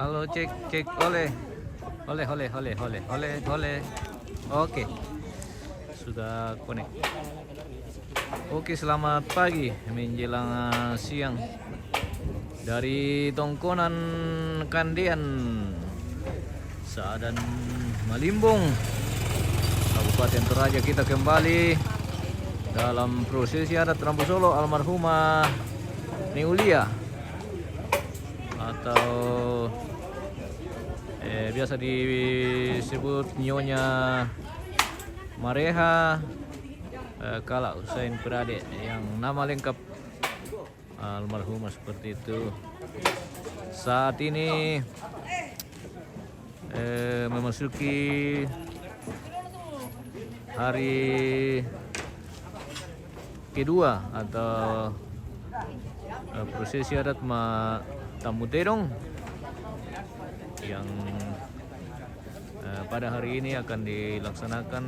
Halo, cek, cek, oleh. Oke, sudah connect. Oke, selamat pagi menjelang siang dari Tongkonan Kandian, Saadan Malimbung, Kabupaten Toraja. Kita kembali dalam prosesi adat Rambu Solo almarhumah Neulia atau biasa disebut Nyonya Mareha Kala Usain Prade, yang nama lengkap almarhumah seperti itu. Saat ini memasuki hari kedua atau prosesi adat Tamu Terong yang pada hari ini akan dilaksanakan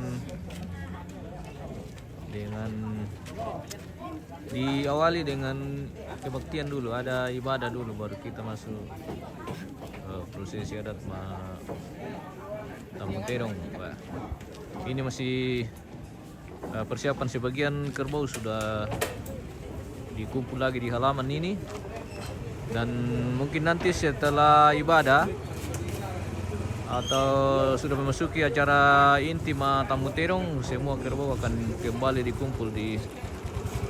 dengan diawali dengan kebaktian dulu, ada ibadah dulu, baru kita masuk prosesi adat Tamu Terong. Ini masih persiapan, sebagian kerbau sudah dikumpul lagi di halaman ini, dan mungkin nanti setelah ibadah atau sudah memasuki acara inti Tamu Terong, semua kerbau akan kembali dikumpul di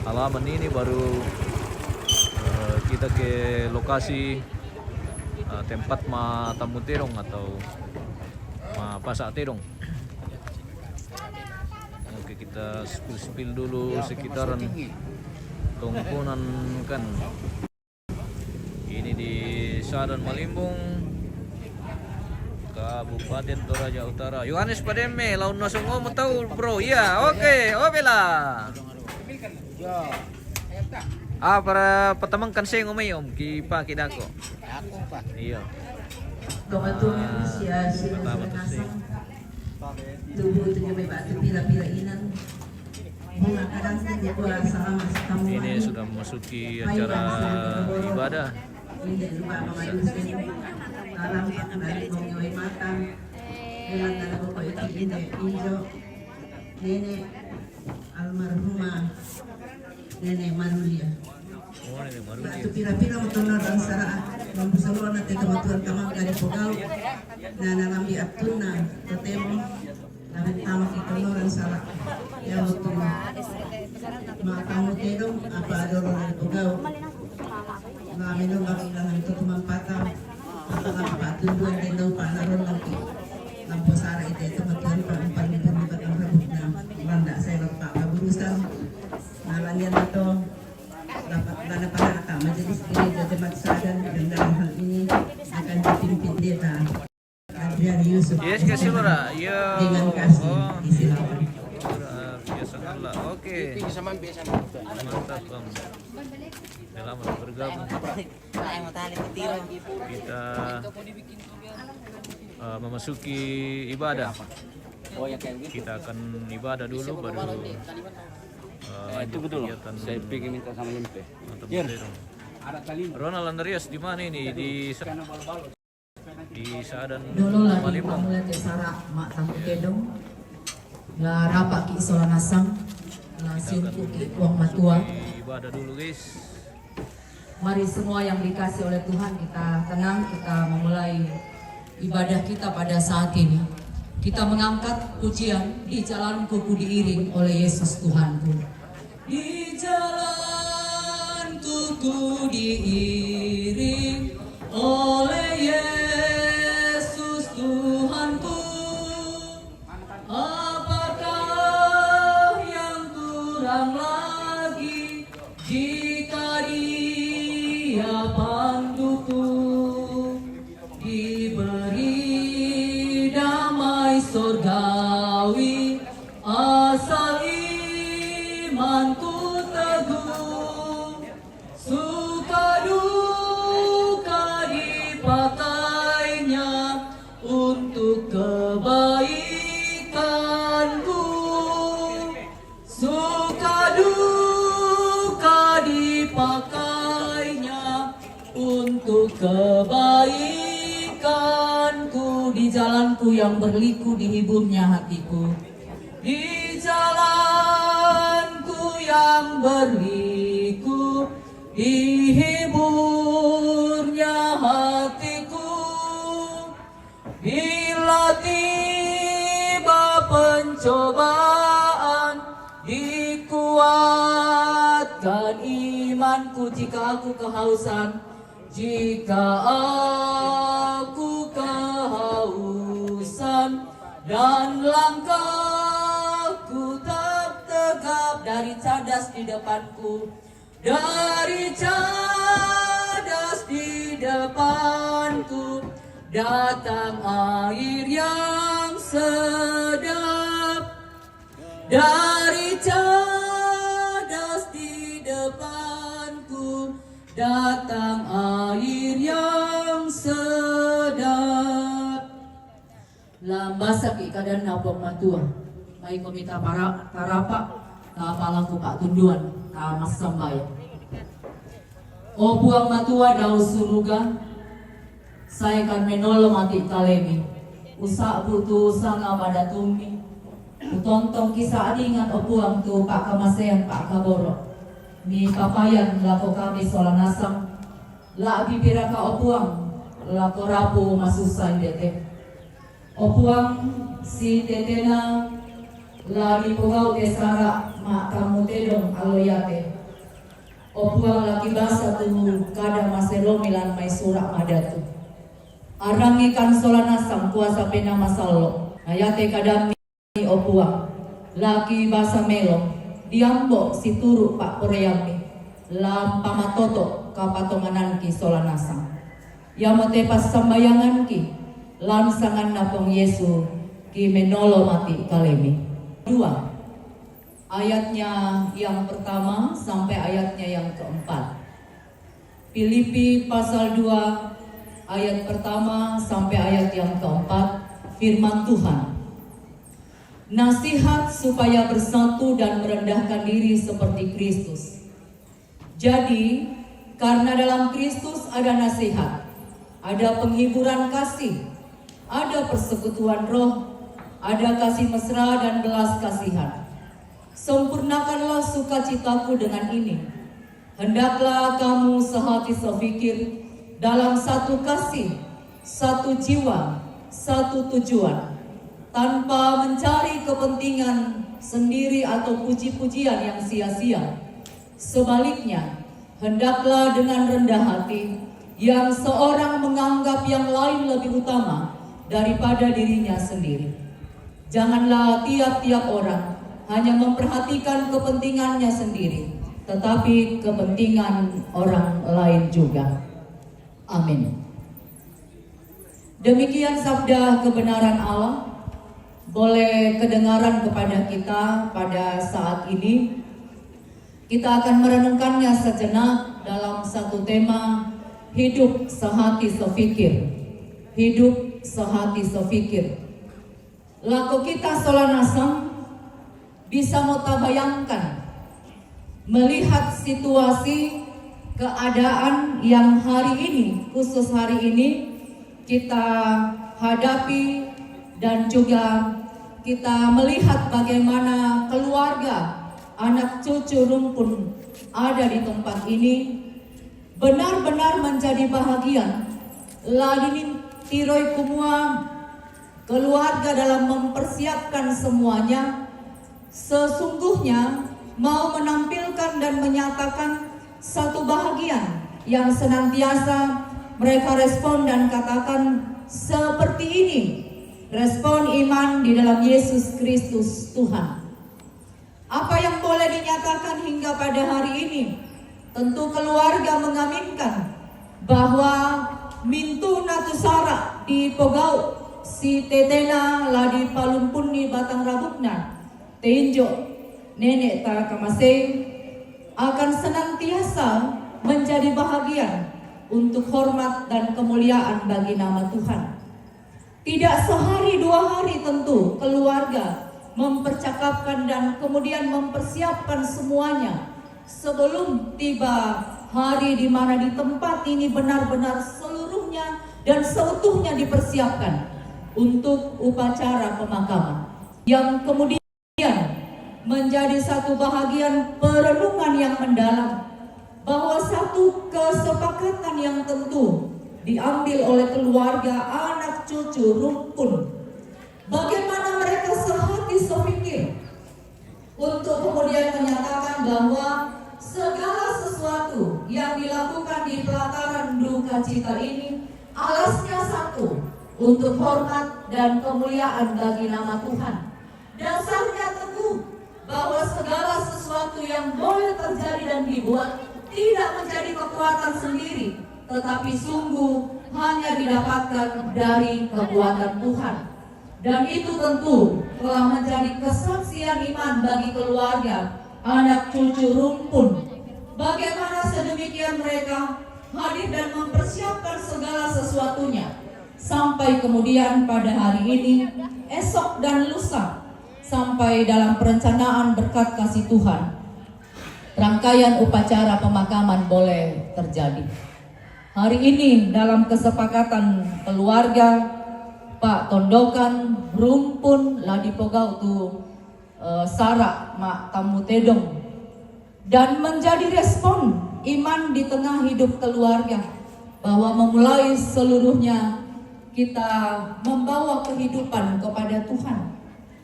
halaman ini, baru kita ke lokasi tempat Tamu Terong atau Pasak Terong. Oke, kita spill dulu sekitaran Tongkonan kan. Ini di Saadan Malimbung, Kabupaten Toraja Utara. Yohanes Pademe, laun nasongo mo tahu bro. Iya, oke, obela. Para patamang kanseng umay kipa kidako. Ako pa. Iya. Kematuan usia Pertama tuh sih. tubuh itu may batu pila-pilainan. Bunga kadang di kuala sama kamu. Ini sudah memasuki acara ibadah. Hindi lupa mamalusin. Alam dari mengyawai matang. Ilang talaga ko ito Injo. Nene almarhumah Nene Manulia. Oh, ini baru Batu pila-pila mo tunod ang saraan. Mambusaluan natin kamatuan kamang kari pugaw. Na nalambi at tuna. Totemo. Namin tamak itunod ang saraan. Yaw tuna. Mga kamutedong apa adoro na pugaw. Namin nung makilangan ito tumampataw. Pagkakapatunduan din daw panaron lang ito. Lampusara ito matuan pa ang panlipat ang rabot na manda sa ilang pakaburusan. Nalangyan na ito. Dapat na panaka. Majalis dili dati magsadan. Gandang hal ini akan dipimpin dita. Adrian Yusuf. Yes, kasih Lora. Yo. Dengan kasih. Isilawan. Biasa lah. Oke. Mantap, Bang. Selamat bergabung. Kita memasuki ibadah. Kita akan ibadah dulu, baru Itu betul. Saya pergi minta sama Lempe. Ronald Andreas di mana ini? Di Saadan Dulu lagi Malimbung. pamulan ke Sarak mak tamu kedong. La rapak ki isola nasang. La simpu ki uang matua. Ibadah dulu, guys. Mari semua yang dikasih oleh Tuhan, kita tenang, kita memulai ibadah kita pada saat ini. Kita mengangkat pujian di jalan kuku diiring oleh Yesus Tuhanku. Di jalan kuku diiring oleh Yesus Tuhanku. Apakah yang kurang lagi jika Dia panduku, diberi damai surgawi, asal imanku teguh, suka duka dipakainya untuk kebaikanku, suka duka dipakainya untuk kebaikanku. Berikanku di jalanku yang berliku, dihiburnya hatiku. Di jalanku yang berliku, dihiburnya hatiku. Bila tiba pencobaan, dikuatkan imanku. Jika aku kehausan, jika aku kehausan, dan langkahku tak tegap, dari cadas di depanku, dari cadas di depanku, datang air yang sedap. Dari cadas di depanku, datang air yang sedap. Lambasa ki kadan napong matua, may komita para tarapak, kapalang ko pak tunduan, mas sambay. O buang matua daw suruga, saya kan menolong mati kalemi, usa butuh sanga pada tumi, utontong kisah adingan o buang tu pak kamasean pak kaboro. Mi papayan lako kami solanasang, la bibira ka opuang, lako rapo masusay dete. Opuang si tetena, la ipugaw tesara ma kamutedong aloyate. Opuang laki basa tu kada maselo milan may surak madatu. Arangi kan solanasang kuasa pena masalo, ayate kadami opuang, laki basa melo. Diambo si turu pak Koreami, lam pamatoto kapatonganan ki solanasang. Yamote pas sambayangan ki, lansangan napong Yesu ki menolo mati kalemi. 2. Ayatnya yang pertama sampai ayatnya yang keempat. Filipi pasal 2 ayat pertama sampai ayat yang keempat, firman Tuhan. Nasihat supaya bersatu dan merendahkan diri seperti Kristus. Jadi, karena dalam Kristus ada nasihat, ada penghiburan kasih, ada persekutuan roh, ada kasih mesra dan belas kasihan. Sempurnakanlah sukacitaku dengan ini. Hendaklah kamu sehati sepikir, dalam satu kasih, satu jiwa, satu tujuan, tanpa mencari kepentingan sendiri atau puji-pujian yang sia-sia. Sebaliknya, hendaklah dengan rendah hati, yang seorang menganggap yang lain lebih utama daripada dirinya sendiri. Janganlah tiap-tiap orang hanya memperhatikan kepentingannya sendiri, tetapi kepentingan orang lain juga. Amin. Demikian sabda kebenaran Allah. Boleh kedengaran kepada kita pada saat ini. Kita akan merenungkannya sejenak dalam satu tema, hidup sehati sepikir. Hidup sehati sepikir. Lako kita solanasam bisa mau tabayangkan melihat situasi keadaan yang hari ini, khusus hari ini kita hadapi, dan juga kita melihat bagaimana keluarga, anak cucu rumpun ada di tempat ini, benar-benar menjadi bahagia. Ladinin tiroi kumua keluarga dalam mempersiapkan semuanya, sesungguhnya mau menampilkan dan menyatakan satu bahagia yang senantiasa mereka respon dan katakan seperti ini. Respon iman di dalam Yesus Kristus Tuhan. Apa yang boleh dinyatakan hingga pada hari ini? Tentu keluarga mengaminkan bahwa mintu natusara di Pogau, si tetena ladi palumpuni batang rabukna, tenjo nenek ta kamaseng akan senantiasa menjadi bahagia untuk hormat dan kemuliaan bagi nama Tuhan. Tidak sehari dua hari tentu keluarga mempercakapkan dan kemudian mempersiapkan semuanya sebelum tiba hari di mana di tempat ini benar-benar seluruhnya dan seutuhnya dipersiapkan untuk upacara pemakaman, yang kemudian menjadi satu bahagian perenungan yang mendalam bahwa satu kesepakatan yang tentu diambil oleh keluarga, anak cucu, rumpun, bagaimana mereka sehati sepikir untuk kemudian menyatakan bahwa segala sesuatu yang dilakukan di pelataran duka cita ini alasnya satu, untuk hormat dan kemuliaan bagi nama Tuhan. Dasarnya teguh bahwa segala sesuatu yang boleh terjadi dan dibuat tidak menjadi kekuatan sendiri, tetapi sungguh hanya didapatkan dari kekuatan Tuhan. Dan itu tentu telah menjadi kesaksian iman bagi keluarga, anak cucu, rumpun. Bagaimana sedemikian mereka hadir dan mempersiapkan segala sesuatunya, sampai kemudian pada hari ini, esok dan lusa, sampai dalam perencanaan berkat kasih Tuhan, rangkaian upacara pemakaman boleh terjadi. Hari ini dalam kesepakatan keluarga, Pak Tondokan, rumpun, ladipogau tu sarak mak kamu tedong, dan menjadi respon iman di tengah hidup keluarga, bahwa memulai seluruhnya kita membawa kehidupan kepada Tuhan,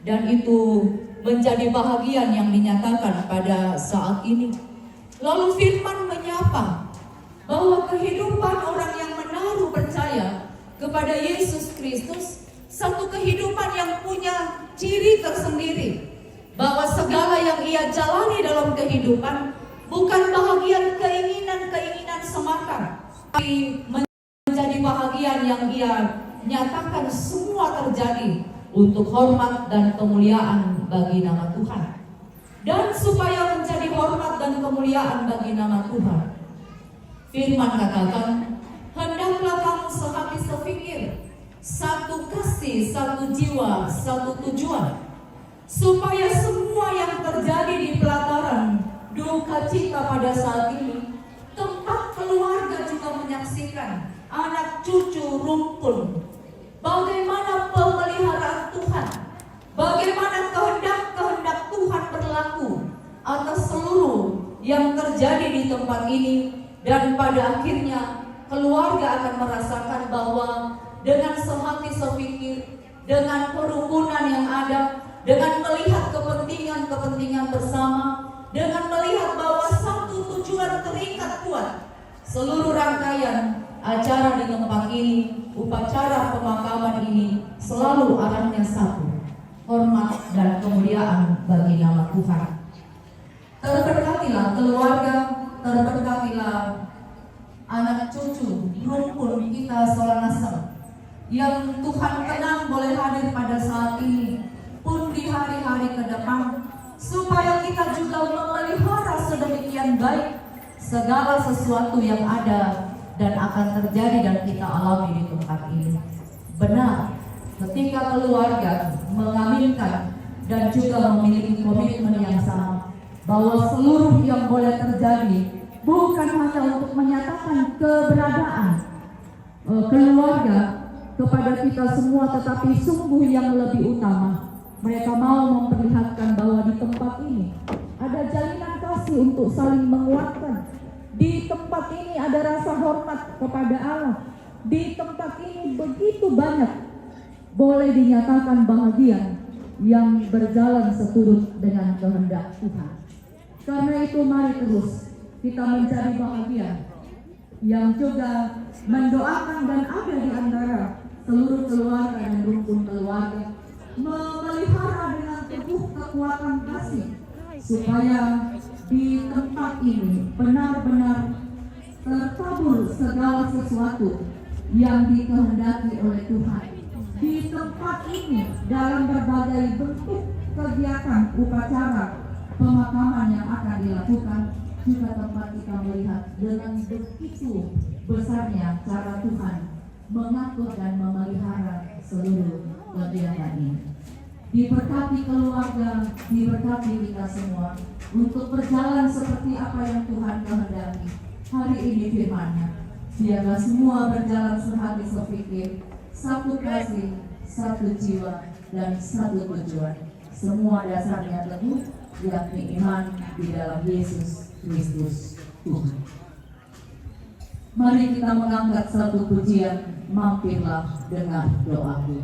dan itu menjadi bahagian yang dinyatakan pada saat ini. Lalu firman menyapa bahwa kehidupan orang yang menaruh percaya kepada Yesus Kristus satu kehidupan yang punya ciri tersendiri, bahwa segala yang ia jalani dalam kehidupan bukan bahagian keinginan-keinginan semata, tapi menjadi bahagian yang ia nyatakan semua terjadi untuk hormat dan kemuliaan bagi nama Tuhan. Dan supaya menjadi hormat dan kemuliaan bagi nama Tuhan, firman katakan, hendaklah kamu sehati sepikir, satu kasih, satu jiwa, satu tujuan, supaya semua yang terjadi di pelataran duka cita pada saat ini, tempat keluarga juga menyaksikan, anak cucu, rumpun, bagaimana pemeliharaan Tuhan, bagaimana kehendak Tuhan berlaku atas seluruh yang terjadi di tempat ini. Dan pada akhirnya keluarga akan merasakan bahwa dengan sehati sepikir, dengan kerukunan yang ada, dengan melihat kepentingan bersama, dengan melihat bahwa satu tujuan terikat kuat, seluruh rangkaian acara di tempat ini, upacara pemakaman ini selalu arahnya satu, hormat dan kemuliaan bagi nama Tuhan. Terberkatilah keluarga, terberkatilah anak cucu, rumpun kita Solanasem yang Tuhan kenang boleh hadir pada saat ini pun di hari-hari ke depan, supaya kita juga memelihara sedemikian baik segala sesuatu yang ada dan akan terjadi dan kita alami di tempat ini. Benar, ketika keluarga mengaminkan dan juga memiliki komitmen yang sama, bahwa seluruh yang boleh terjadi bukan hanya untuk menyatakan keberadaan keluarga kepada kita semua, tetapi sungguh yang lebih utama, mereka mau memperlihatkan bahwa di tempat ini ada jalinan kasih untuk saling menguatkan. Di tempat ini ada rasa hormat kepada Allah. Di tempat ini begitu banyak boleh dinyatakan bahagia yang berjalan seturut dengan kehendak Tuhan. Karena itu mari terus kita mencari bahagia yang juga mendoakan, dan ada di antara seluruh keluarga dan rumpun keluarga memelihara dengan teguh kekuatan kasih, supaya di tempat ini benar-benar tertabur segala sesuatu yang dikehendaki oleh Tuhan. Di tempat ini dalam berbagai bentuk kegiatan upacara pemakaman yang akan dilakukan, juga tempat kita melihat dengan begitu besarnya cara Tuhan mengatur dan memelihara seluruh kegiatan ini. Diberkati keluarga, diberkati kita semua untuk berjalan seperti apa yang Tuhan kehendaki. Hari ini firman-Nya, Biarlah semua berjalan sehati sepikir, satu kasih, satu jiwa, dan satu tujuan. Semua dasarnya teguh, yakni iman di dalam Yesus Kristus Tuhan. Mari kita mengangkat satu pujian, mampirlah dengar doaku.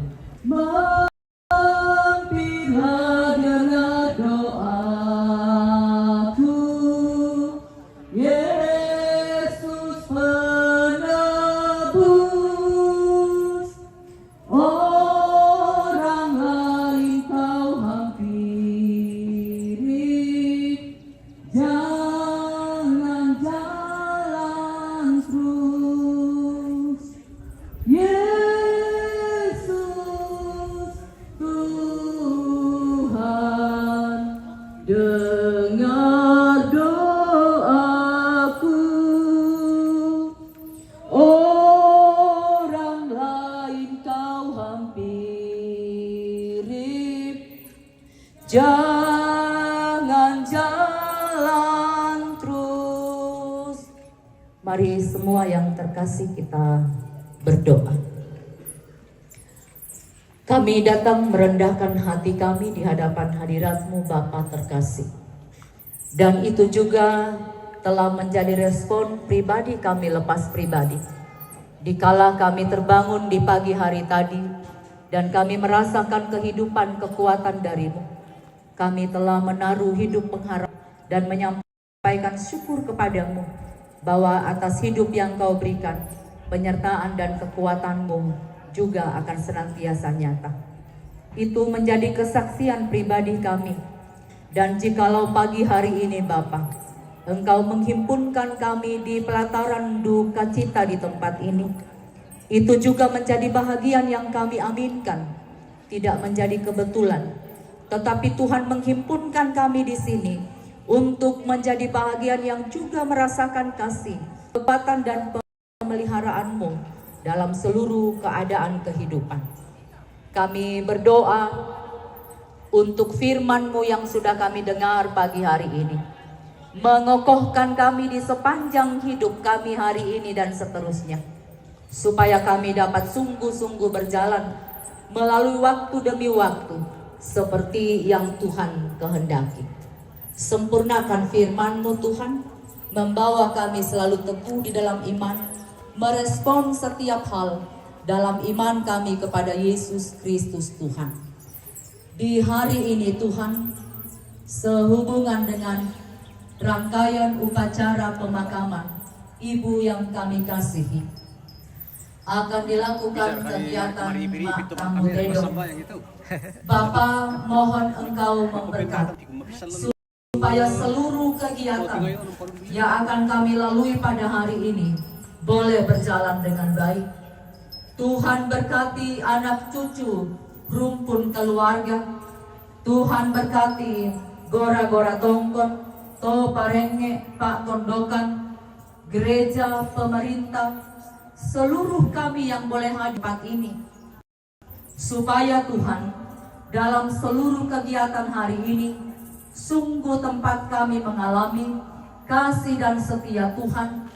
Mampirlah dengar doaku, Yesus penebus. Orang lain kau hampiri, jangan jalan terus. Yesus Tuhan, dengar doaku. Orang lain kau hampiri, jangan jalan terus. Mari semua yang terkasih kita berdoa. Kami datang merendahkan hati kami di hadapan hadirat-Mu Bapa terkasih. Dan itu juga telah menjadi respon pribadi kami lepas pribadi. Dikala kami terbangun di pagi hari tadi dan kami merasakan kehidupan kekuatan dari-Mu, kami telah menaruh hidup pengharapan dan menyampaikan syukur kepadamu bahwa atas hidup yang Kau berikan, penyertaan dan kekuatan-Mu juga akan senantiasa nyata. Itu menjadi kesaksian pribadi kami. Dan jikalau pagi hari ini Bapa, Engkau menghimpunkan kami di pelataran duka cita di tempat ini, itu juga menjadi bahagian yang kami aminkan, tidak menjadi kebetulan. Tetapi Tuhan menghimpunkan kami di sini untuk menjadi bahagian yang juga merasakan kasih, kekuatan dan pemeliharaan-Mu dalam seluruh keadaan kehidupan. Kami berdoa untuk firman-Mu yang sudah kami dengar pagi hari ini, mengokohkan kami di sepanjang hidup kami hari ini dan seterusnya, supaya kami dapat sungguh-sungguh berjalan melalui waktu demi waktu seperti yang Tuhan kehendaki. Sempurnakan firman-Mu Tuhan, membawa kami selalu teguh di dalam iman, merespon setiap hal dalam iman kami kepada Yesus Kristus Tuhan. Di hari ini Tuhan, sehubungan dengan rangkaian upacara pemakaman Ibu yang kami kasihi, akan dilakukan kegiatan Makam Tedong. Bapa, mohon Engkau memberkati supaya seluruh kegiatan yang akan kami lalui pada hari ini boleh berjalan dengan baik. Tuhan berkati anak cucu, rumpun keluarga. Tuhan berkati gora-gora tongkon, to parenge, pak tondokan, gereja, pemerintah, seluruh kami yang boleh hadir tempat ini. Supaya Tuhan, dalam seluruh kegiatan hari ini, sungguh tempat kami mengalami kasih dan setia Tuhan.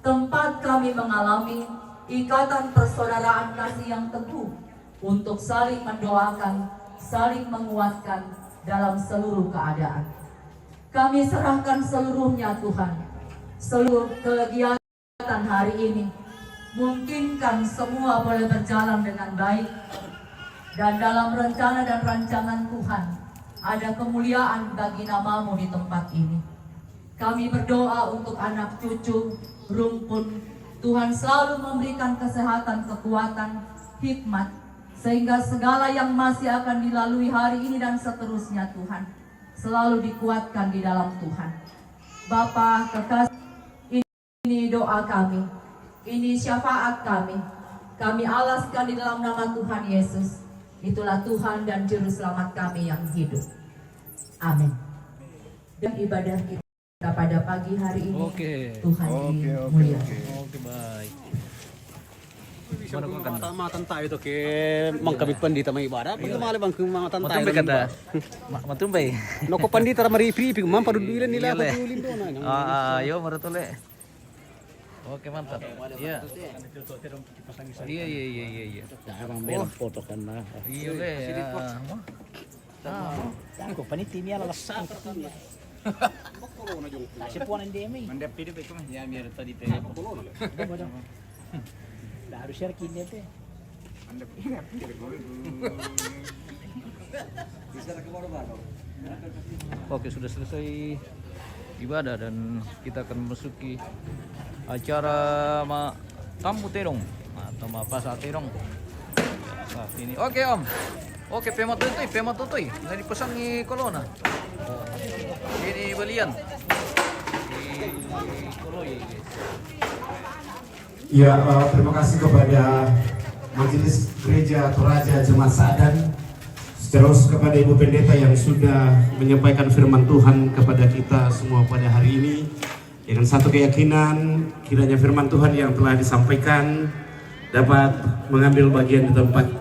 Tempat kami mengalami ikatan persaudaraan kasih yang teguh untuk saling mendoakan, saling menguatkan dalam seluruh keadaan. Kami serahkan seluruhnya Tuhan, seluruh kegiatan hari ini. Mungkinkan semua boleh berjalan dengan baik, dan dalam rencana dan rancangan Tuhan ada kemuliaan bagi nama-Mu di tempat ini. Kami berdoa untuk anak cucu, rumpun. Tuhan selalu memberikan kesehatan, kekuatan, hikmat, sehingga segala yang masih akan dilalui hari ini dan seterusnya Tuhan selalu dikuatkan di dalam Tuhan. Bapa kekasih, ini doa kami, ini syafaat kami. Kami alaskan di dalam nama Tuhan Yesus. Itulah Tuhan dan Juru Selamat kami yang hidup. Amin. Dan ibadah kita pada pagi hari ini, Tuhan dimuliakan. Oke, baik. Matan tayo to ke mangkabit pandita may ibadah. Pagkamali bang matan tayo. Matumbay kata. Matumbay. Noko pandita maripri pig man padudulan nila padulin do na. Ayo marutule. Oke, mantap. Iya. Iya, iya, iya, iya, iya. Jarang merah foto kan lah. Iya, ya. Ako panitin niya lalasang. Kasi po ng DM. Mandap pili pa ko man. Ya mir tadi teh. Harus share kini teh. Mandap pili ko. Oke, sudah selesai ibadah dan kita akan memasuki acara tamu terong atau pasa terong saat ini. Oke Om, oke pemot tutoy, dari pesan ni Kolona. Ini belian di Koloy. Ya, terima kasih kepada Majelis Gereja Toraja Jemaat Sa'adan, terus kepada Ibu Pendeta yang sudah menyampaikan firman Tuhan kepada kita semua pada hari ini dengan satu keyakinan kiranya firman Tuhan yang telah disampaikan dapat mengambil bagian di tempat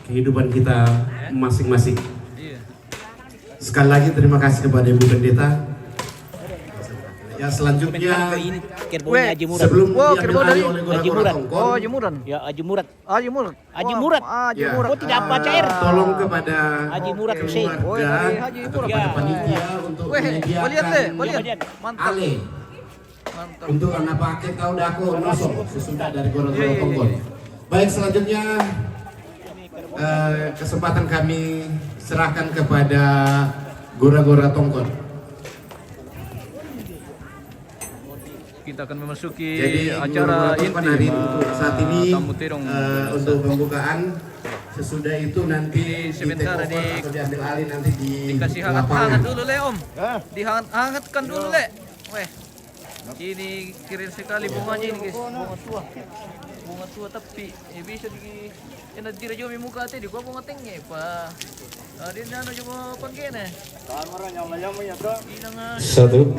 kehidupan kita masing-masing. Sekali lagi terima kasih kepada Ibu Pendeta. Ya, selanjutnya sebelum diambil alih oleh Gora-Gora Tongkol, Jemuran. Ya Haji Murad. Haji Murad. Haji Murad. ya, Oh, tidak baca air. tolong kepada Haji Murad Hussein. keluarga, Haji Murad. kepada panitia untuk menyediakan belian. Mantap. ale Mantap. untuk anak pakai kau dako nosok sesudah dari Gora-Gora Iya, iya, Tongkol. iya. Baik, selanjutnya kesempatan kami serahkan kepada Gora-Gora Tongkol. Kita akan memasuki Jadi acara Gora-Gora Tongkol hari inti untuk saat ini tamu terong untuk pembukaan. Sesudah itu nanti sementara take over atau diambil alih nanti di dikasih hangat lapangan. dulu le Om. Dihangatkan dulu le. Weh. Ini keren sekali bunganya ini guys. Bunga tua tapi bisa di ena dira jo mi muka ate di gua bunga tengnya pa. Dia nana jo panggene. Kamera nyama-nyama ya, Bro. Inang Satu.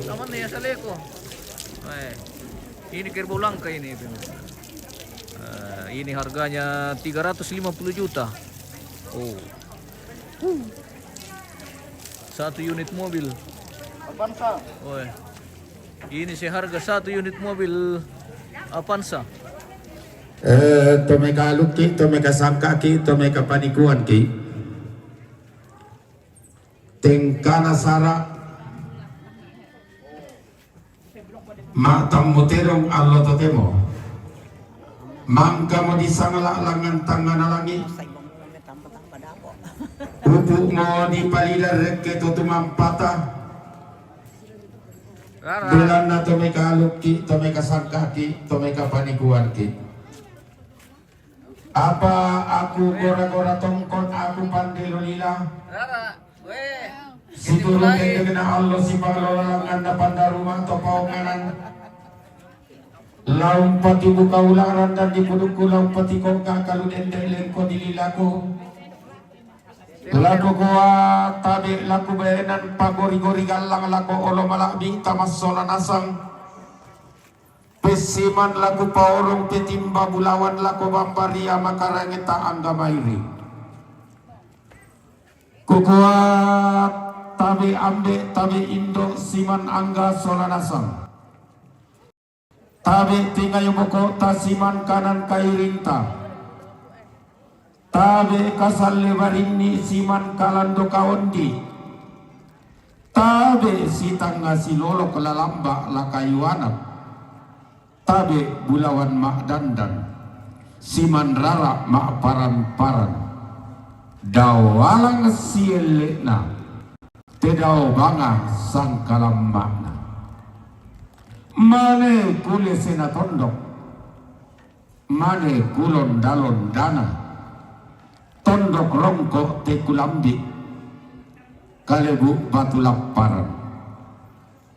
aman ya saleko. Weh. Ini kerbau langka ini pemirsa. Ini harganya 350 juta. Oh. Satu unit mobil. Avanza. Woi. Ini seharga satu unit mobil Avanza. Tomeka luki, tomeka sangka ki, tomeka panikuan ki. Tengkana sara. Matam muterong Allah totemo. Mangka mo di sangala langan tangan alangi. Upuk mo di palila reke tutumampata. Belana tomeka luki, tomeka sangka ki, tomeka panikuan ki. Apa aku Gora-Gora Tongkol, aku Pandelo Lila. Rara, weh. Siturun dengan Allah si panglolangan na pandarumang topaunganan. Laung pati buka ularan dan dipudukku laung pati kong kakaluden lengko dililako. Laku gua tabi laku benan pagori-gori galang laku olo malabing tamas solan asang. Pesiman laku paorong petimba bulawan laku bambaria makarangeta angga mairi. Kukuat tabi ambe tabi indo siman angga solanasang. Tabi tingay buko tasiman kanan kairinta. Tabi kasal lebarini siman kalando kaondi. Tabi sitang ngasilolo kelalamba lakayuanak. Tabi bulawan mak dandan. Siman rara mak paran-paran. Dawalang sielena. Tedao banga sangkalam makna. Mane kule sena tondok. Mane kulon dalon dana. Tondok rongko te kulambi. Kalebu batu laparan.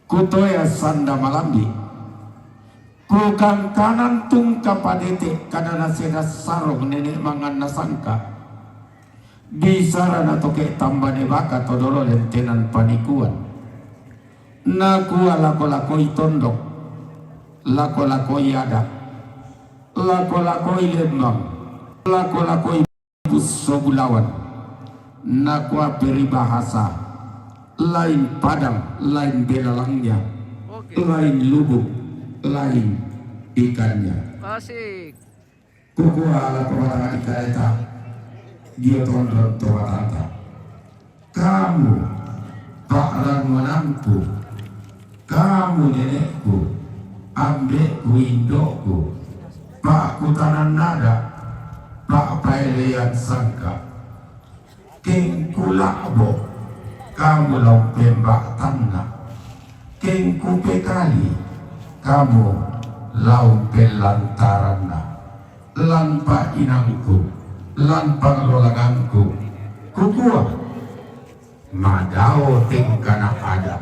Kutoya sanda malambi. Kukang kanan tungka padete kadana sena sarong nenek mangan nasangka. Bisara na toke tambane baka todolo lentenan panikuan. Nakua lako-lakoi tondok, lako-lakoi adak, lako-lakoi lembang, lako-lakoi buso bulawan. Nakua peribahasa, lain padang, lain belalangnya, lain lubuk, lain ikannya. Asik. Kuku ala pematang ikareta, dia tondron tomatanta. Kamu, Pak Ranmananku, kamu nenekku, ambekku indokku, Pak Kutanan Nada, Pak Paelean Sangka, King Kulakbo, kamu lompembak tanah, King Kupekali, kamu laumpelantarana, lanpa inangku, lanpang rolanganku, kukua, madao tingkana ada,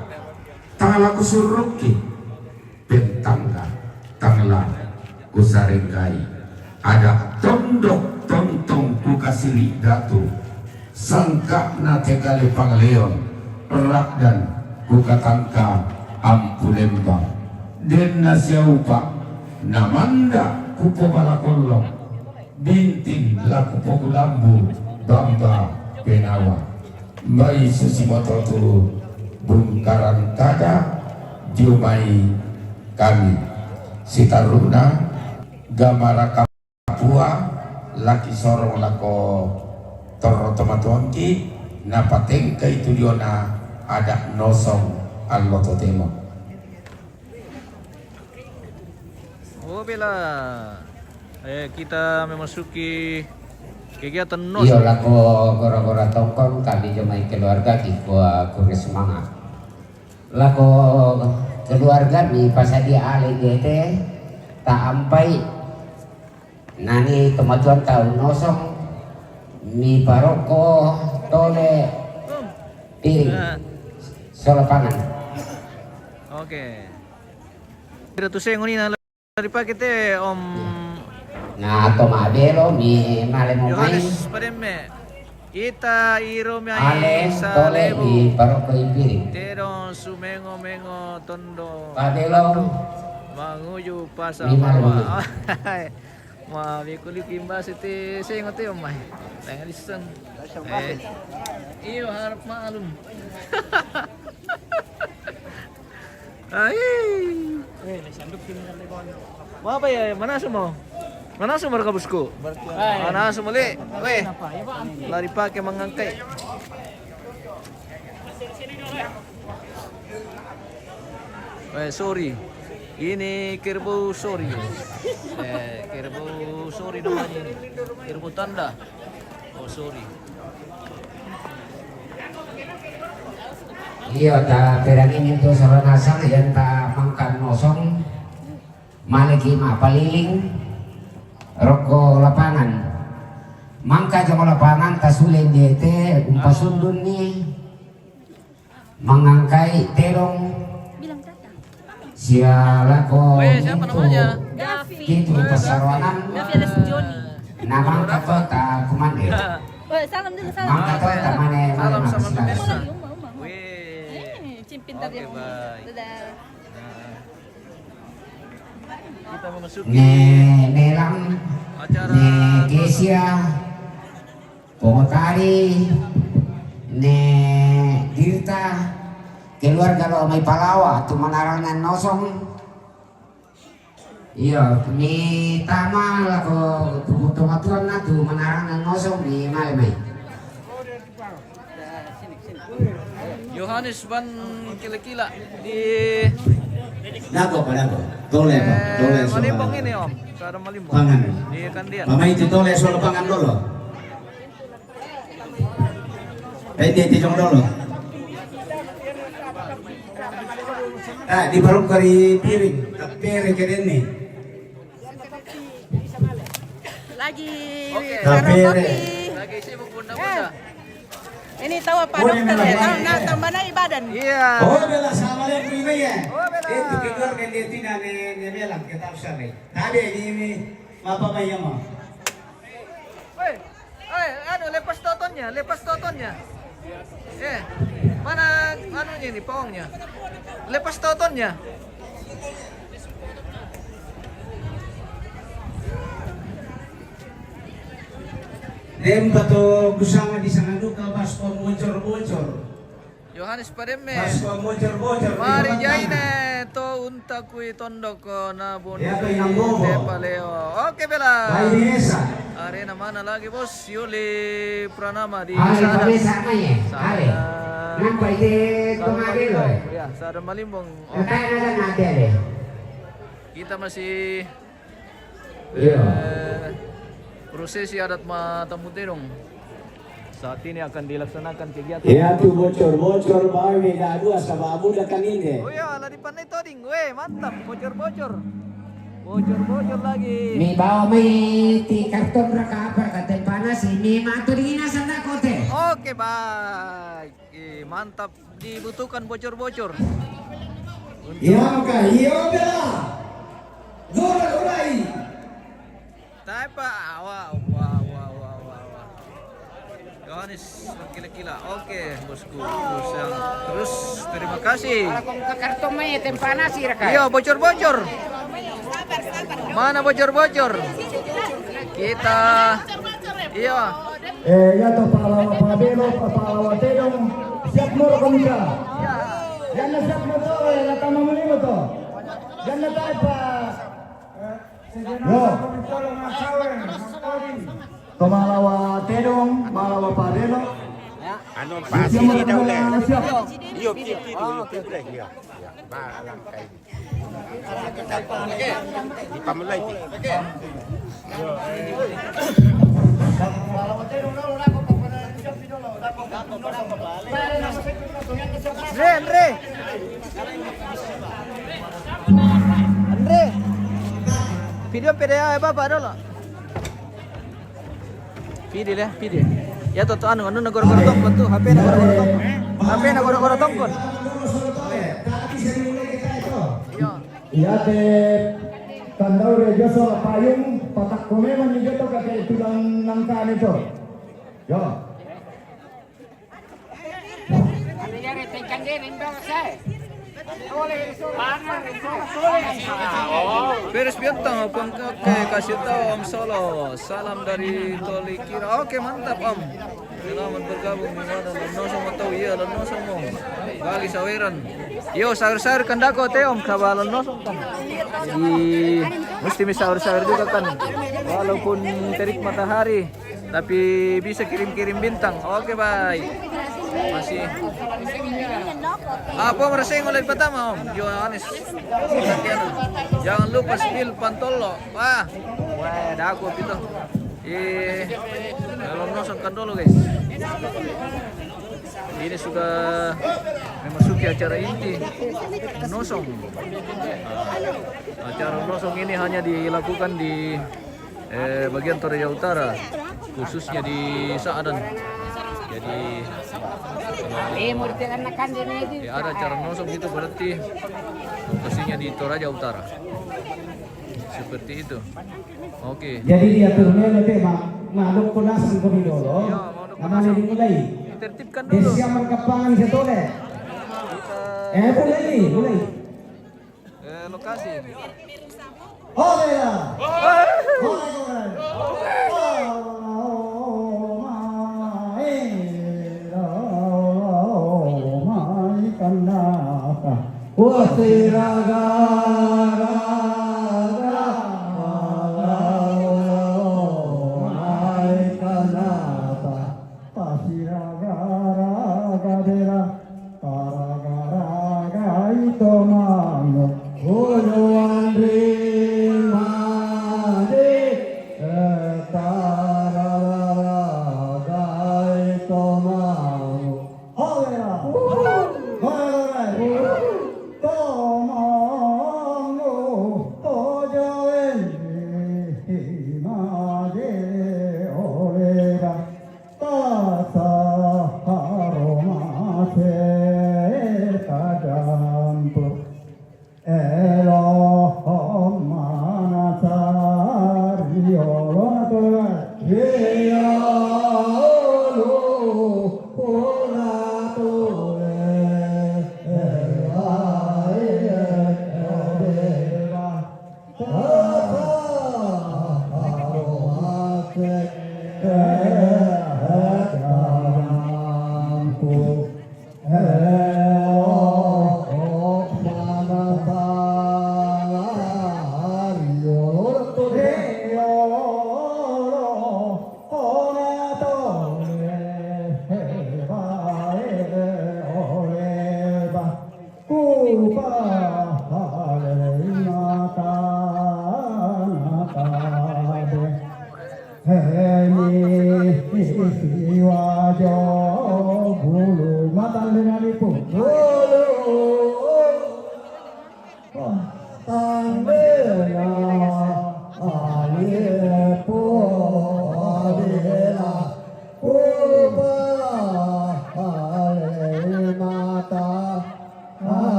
tanglaku suruki, pentangga, tangla, kusarenggai, ada tondok tontong kukasiri datu, sangka na tegale pangleon, perak dan kukatangka ampu lembang, den nasiaupa, namanda kupo balakolong, binting laku poku lambu, bamba penawa, mai susimoto tu bungkaran tada, jumai kami, sitaruna, gamara kapua, laki sorong lako toro tomatuangki, napateng ke itu diona ada nosong alloto temo. Oh bela. Kita memasuki kegiatan nos. Iya lako gora-gora tongkong kami jomai keluarga kikua kure semangat. Lako keluarga mi pasadi ale gete tak ampai nani kemajuan tahun nosong mi baroko tole piring solapangan. Oke. Tidak tuh saya ngoni dari paket om. Nah tomabelo mi male mo may Yohanes Pademme. Kita iro mi ale sa tole mi lebo. baroko piring. Terong sumengo-mengo tondo. Pabelo Manguju pasal Lima bawa. Ma bikuli kimba siti saya ngote om mai. Tengah listen. Iyo harap maalum. Ay. Mau apa ya? Mana semua? Mana semua mereka bosku? Mana semua le? Weh, lari pakai mengangkai. Weh, sorry. Ini kerbau sorry. Kerbau sorry namanya ini. Kerbau tanda. Oh sorry. Iya ta perangin itu saranasang yang ta mangkan nosong maliki mapaliling roko lapangan mangka jong lapangan tasulen diete umpasundun ni mangangkai terong siala ko Siapa namanya? itu pasarwanan namang kato ta kumandir Salam dulu, salam. mangka to ta mane Salam sama masilas. pemirsa. Mau. Weh. Cimpin Oke, dari yang baik. Dadah. Kita memasuki Nelang acara ne Kesia Pongotari ne Dirta keluarga lo may Palawa tumanarangan nosong iya ni tama lako tumatuan na tumanarangan nosong ni malamay Yohanes Ban Kila-Kila di Nako padako. Tole pa. Tole Malimbong ini om. Sa Malimbong. Pangan. Di Kandian. Mamay itu tole soal pangan dulu. Pwede tijong dulu. Di barong kari piring. Tapere ka din ni. Lagi Oke. Tapere. Lagi sibuk bunda-bunda. ini tahu apa dokter ya? Tahu nah tambah naik badan. Iya. Oh, bela sama le prime ya. Oh, bela. Itu keluar kan dia tidak ne belang kita usah ni. Tadi ini mapamaya mo. Woi. Anu lepas totonnya. Mana anunya ini pawangnya? Lepas totonnya. Dem pato gusanga di sana duka basko bocor. Yohanes Pademme. Basko bocor. Mari Jainet. to unta kui tondok na bono Ya, to inang bobo. Paleo. Oke Bela. Bainesa. Arena mana lagi bos? Yuli Pranama di Are Sadar. pare sama ya. Are. Nampak itu kemarin loh. Ya, Sadar Malimbong. Kayak ada nanti deh. Kita masih Iya. prosesi adat Matamuterong. Saat ini akan dilaksanakan kegiatan. Ya tuh bocor-bocor bawa beda dua sama abu datang ini. Oh ya, lari panai toding. Weh, mantap. Bocor-bocor. Bocor-bocor lagi. Mi bawa mi ti karton rakabar kata panas ini matu dingin sana kote. Oke, baik. Mantap. Dibutuhkan bocor-bocor. Iya maka iya bela. Zorai. Tapa. Wah. Yohanes berkila-kila. Oke, bosku. Terus terima kasih. Karton mai tempana sih raka. Iya, bocor-bocor. Mana bocor-bocor? Kita. Iya. Ya to pahlawan Pabelo, pahlawan Tedong, siap moro komika. Yan na siap mo to, natama mo nilo to. Yan na tayo pa. Yo. Pamalawa Tedong, pamalawa Pabelo. Ano pasti daw le. Siap. Iyo pipre iya. Balang kay. Di pamulay. Andre. Video PDA apa dulu? Video. Ya tuh anu negor-negor tongkon tuh, HP negor-negor tongkon. Iya. Iya te tandau rejoso payung patak komeman ni to kate tulang nangka nito. Yo. Beres bientang Om kasih tahu Om Solo. Salam dari Tolikira. Oke, mantap Om. Selamat bergabung di mana Lenoso mau tahu iya Lenoso mau. Bagi saweran. Yo sayur-sayur kan dako teh Om kabar Lenoso kan. Jadi mesti sayur-sayur juga kan. Walaupun terik matahari tapi bisa kirim-kirim bintang. Oke, baik. Masih apa mereseng oleh pertama Om Yohanes. Jangan lupa spill pantolo. Wah dago gitu. Kalau nosongkan dulu guys. Ini sudah memasuki acara inti nosong. Acara nosong ini hanya dilakukan di bagian Toraja Utara, khususnya di Saadan. Jadi ada acara nosong itu berarti lokasinya di Toraja Utara. Seperti itu. Oke. Jadi diaturnya nanti makhluk kunasan kami dulu. Namanya dimulai. Tertibkan dulu. Desi yang merkapangan setole. Mulai. Lokasi. Oh ya.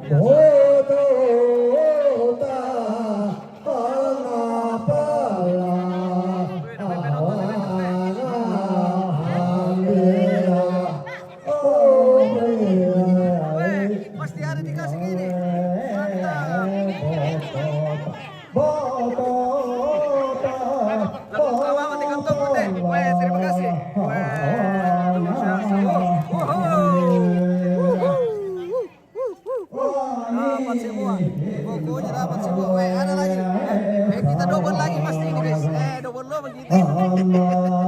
Pasti ada dikasih gini. Terima kasih. Dapat semua. Pokoknya dapat semua. Ada lagi. Kita double lagi pasti ini guys. Double lo begitu.